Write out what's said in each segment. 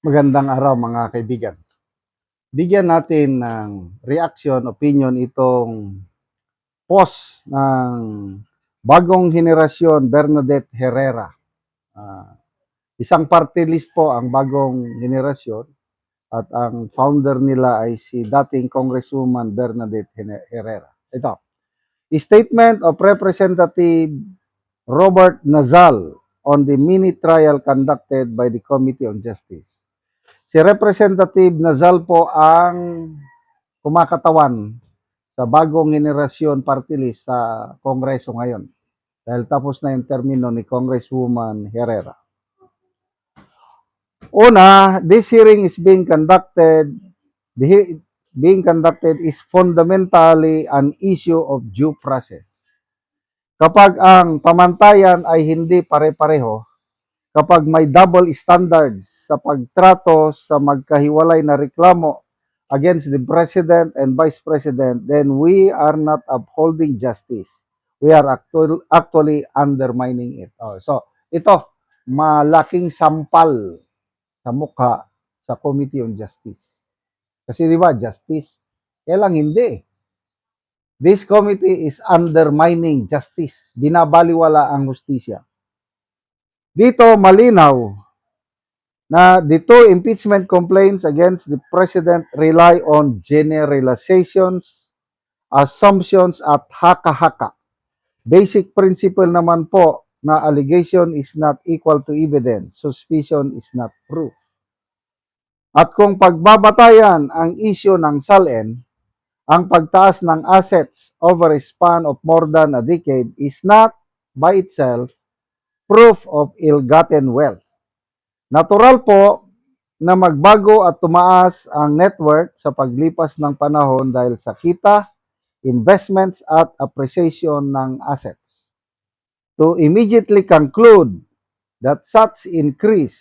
Magandang araw mga kaibigan. Bigyan natin ng reaction, opinion itong post ng bagong henerasyon Bernadette Herrera. Ah, Isang party list po ang bagong henerasyon at ang founder nila ay si dating Congresswoman Bernadette Herrera. Ito, Statement of Representative Robert Nazal on the mini trial conducted by the Committee on Justice. Si Representative Nazal po ang kumakatawan sa bagong henerasyon party list sa Kongreso ngayon. Dahil tapos na yung termino ni Congresswoman Herrera. Una, this hearing is being conducted is fundamentally an issue of due process. Kapag ang pamantayan ay hindi pare-pareho, kapag may double standards sa pagtrato sa magkahiwalay na reklamo against the President and Vice President, then we are not upholding justice. We are actually undermining it. So, ito, malaking sampal sa mukha sa Committee on Justice. Kasi di ba, justice? Kaya lang hindi. This committee is undermining justice. Binabaliwala ang hustisya. Dito, malinaw na the two impeachment complaints against the President rely on generalizations, assumptions at haka-haka. Basic principle naman po na allegation is not equal to evidence, suspicion is not proof. At kung pagbabatayan ang issue ng SALN, ang pagtaas ng assets over a span of more than a decade is not by itself proof of ill-gotten wealth. Natural po na magbago at tumaas ang net worth sa paglipas ng panahon dahil sa kita, investments at appreciation ng assets. To immediately conclude that such increase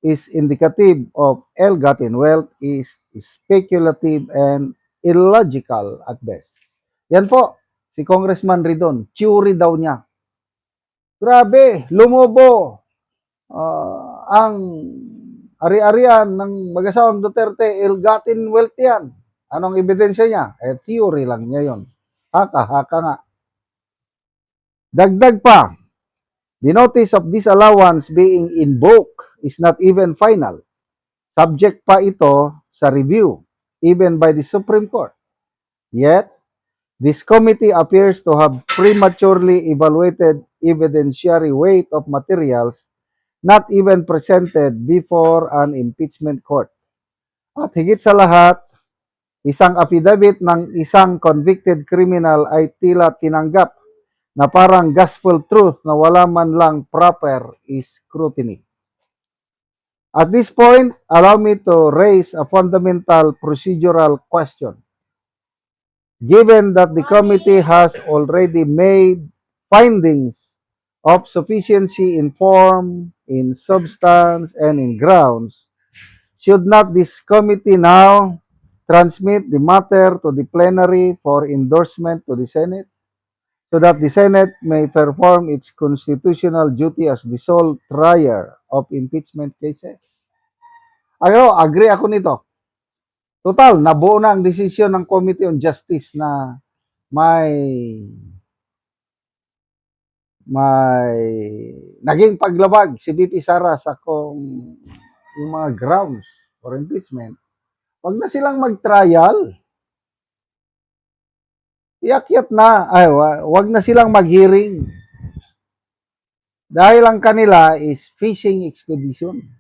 is indicative of ill-gotten wealth is speculative and illogical at best. Yan po, si Congressman Ridon, theory daw niya. Grabe, lumobo ang ari-arian ng mag-asawang Duterte, ill-gotten wealth yan. Anong ebidensya niya? Theory lang niya yon. Haka-haka nga. Dagdag pa, the notice of disallowance being invoked is not even final. Subject pa ito sa review, even by the Supreme Court. Yet, this committee appears to have prematurely evaluated evidentiary weight of materials not even presented before an impeachment court. At higit sa lahat, isang affidavit ng isang convicted criminal ay tila tinanggap na parang gospel truth na wala man lang proper scrutiny. At this point, allow me to raise a fundamental procedural question. Given that the committee has already made findings of sufficiency in form, in substance, and in grounds, should not this committee now transmit the matter to the plenary for endorsement to the Senate so that the Senate may perform its constitutional duty as the sole trier of impeachment cases? Agree ako nito. Total, nabuo na ang desisyon ng Committee on Justice na may naging paglabag si VP Sara sa kung yung mga grounds for impeachment. Wag na silang mag-trial. Iakyat na, wag na silang mag-hearing. Dahil ang kanila is fishing expedition.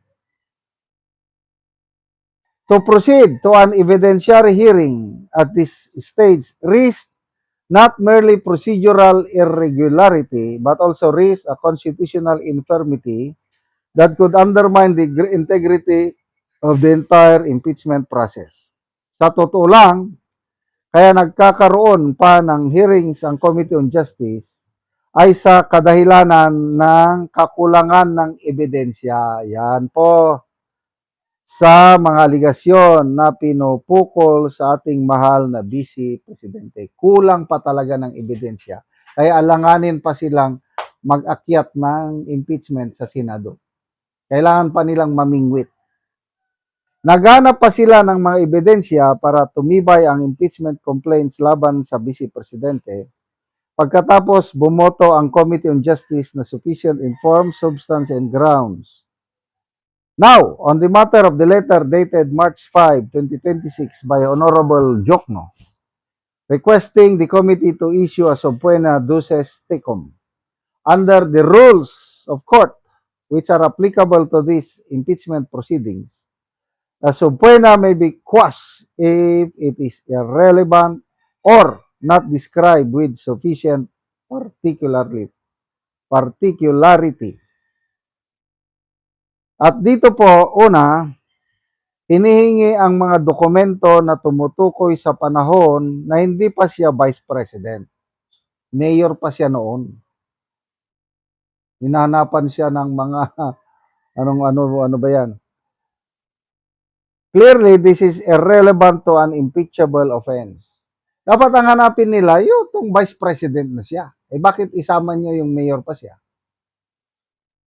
To proceed to an evidentiary hearing at this stage risks not merely procedural irregularity, but also risks a constitutional infirmity that could undermine the integrity of the entire impeachment process. Sa totoo lang, kaya nagkakaroon pa ng hearings ang Committee on Justice ay sa kadahilanan ng kakulangan ng ebidensya. Yan po sa mga aligasyon na pinupukol sa ating mahal na Vice Presidente. Kulang pa talaga ng ebidensya. Kaya alanganin pa silang mag-akyat ng impeachment sa Senado. Kailangan pa nilang mamingwit. Naghanap pa sila ng mga ebidensya para tumibay ang impeachment complaints laban sa Vice Presidente. Pagkatapos, bumoto ang Committee on Justice na sufficient in form, substance, and grounds. Now, on the matter of the letter dated March 5, 2026 by Honorable Jokno, requesting the committee to issue a subpoena duces tecum under the rules of court which are applicable to these impeachment proceedings. A subpoena may be quashed if it is irrelevant or not described with sufficient particularity. At dito po, una, hinihingi ang mga dokumento na tumutukoy sa panahon na hindi pa siya Vice President. Mayor pa siya noon. Hinahanapan siya ng mga ano ba yan? Clearly, this is irrelevant to an impeachable offense. Dapat ang hanapin nila, yung Vice President na siya. Bakit isama niyo yung mayor pa siya?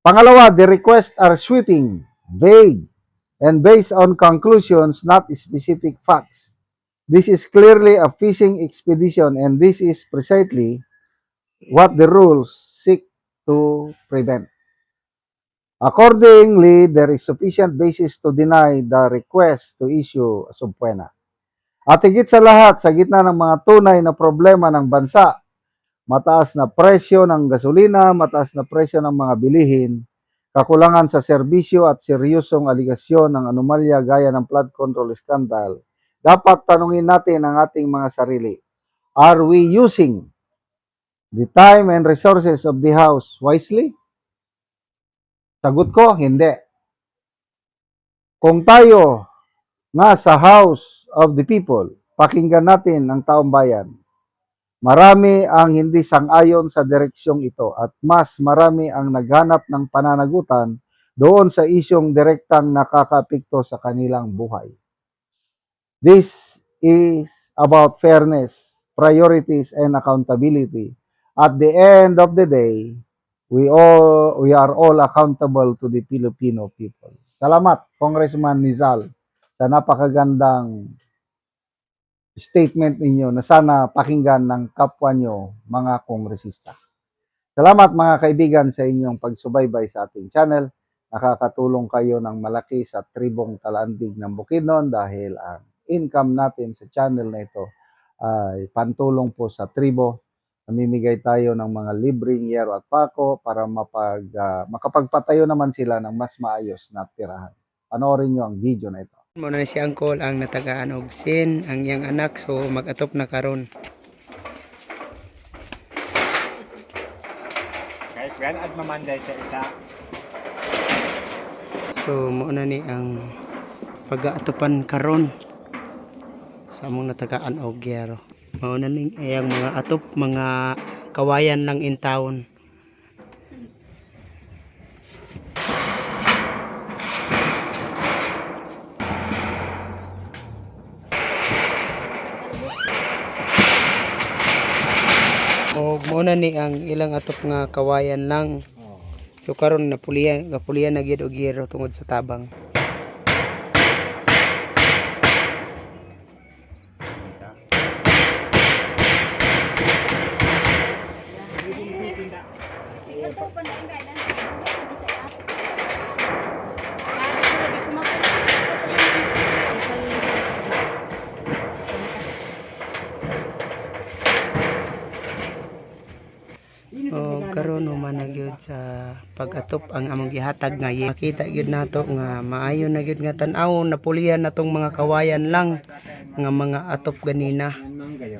Pangalawa, the requests are sweeping, vague, and based on conclusions, not specific facts. This is clearly a fishing expedition, and this is precisely what the rules seek to prevent. Accordingly, there is sufficient basis to deny the request to issue a subpoena. At higit sa lahat, sa gitna ng mga tunay na problema ng bansa, mataas na presyo ng gasolina, mataas na presyo ng mga bilihin, kakulangan sa serbisyo at seryosong aligasyon ng anomalya gaya ng flood control scandal, dapat tanungin natin ang ating mga sarili. Are we using the time and resources of the House wisely? Sagot ko, hindi. Kung tayo nga sa House of the People, pakinggan natin ang taong bayan. Marami ang hindi sang-ayon sa direksyong ito at mas marami ang naghanap ng pananagutan doon sa isyong direktang nakakapekto sa kanilang buhay. This is about fairness, priorities, and accountability. At the end of the day, we are all accountable to the Filipino people. Salamat, Congressman Nizal, sa napakagandang statement ninyo na sana pakinggan ng kapwa nyo, mga kongresista. Salamat mga kaibigan sa inyong pagsubaybay sa ating channel. Nakakatulong kayo ng malaki sa tribong Talandig ng Bukidnon dahil ang income natin sa channel na ito ay pantulong po sa tribo. Namimigay tayo ng mga libreng yero at pako para makapagpatayo naman sila ng mas maayos na tirahan. Panoorin nyo ang video na ito. Muna ni si Angkol ang natagaan og sin ang iyang anak, so mag-atop na karon. Kahit yan at mamanday sa isa. So muna ni ang pag-aatopan karon sa among natagaan og gyero. Mauna ning iyang mga atop, mga kawayan lang in town. O muna ni ang ilang atop nga kawayan lang. So karon napulian na gyud og gyero tungod sa tabang. O karon human na gyud sa pag-atop ang among gihatag nga makita gyud nato nga maayo na gyud nga tan-aw napulian natong mga kawayan lang nga mga atop ganina.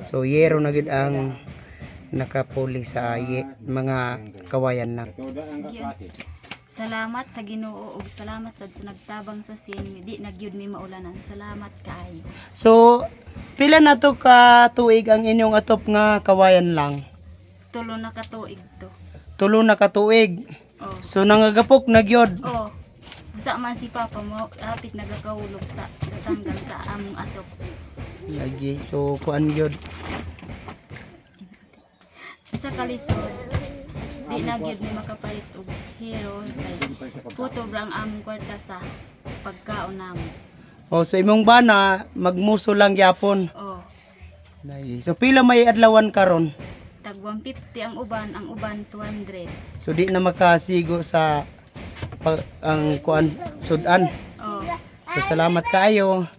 So yero na gyud ang nakapuli sa mga kawayan lang. Salamat sa Ginoo ug salamat sa nagtabang sa sin, di nagyud mi maulanan. Salamat kaayo. So pila na to ka tuig ang inyong atop nga kawayan lang? Tulo na ka tuig to. Tulo na ka tuig. Oh. So nangagapok na gyud. Oh. Busa man si Papa mo apit nagakahulog sa tanggal sa among atop. Lagi. So kuan gyud. Sa kalisod, di nagyud mi makapalit og hero kay puto brang among kwarta sa pagkaon namo. Oh, so imong bana magmuso lang gyapon. Oh, So pila may adlawan karon? tag 150 ang uban 200. So di na makasigo sa ang kuan sudan. Oh. So salamat kaayo.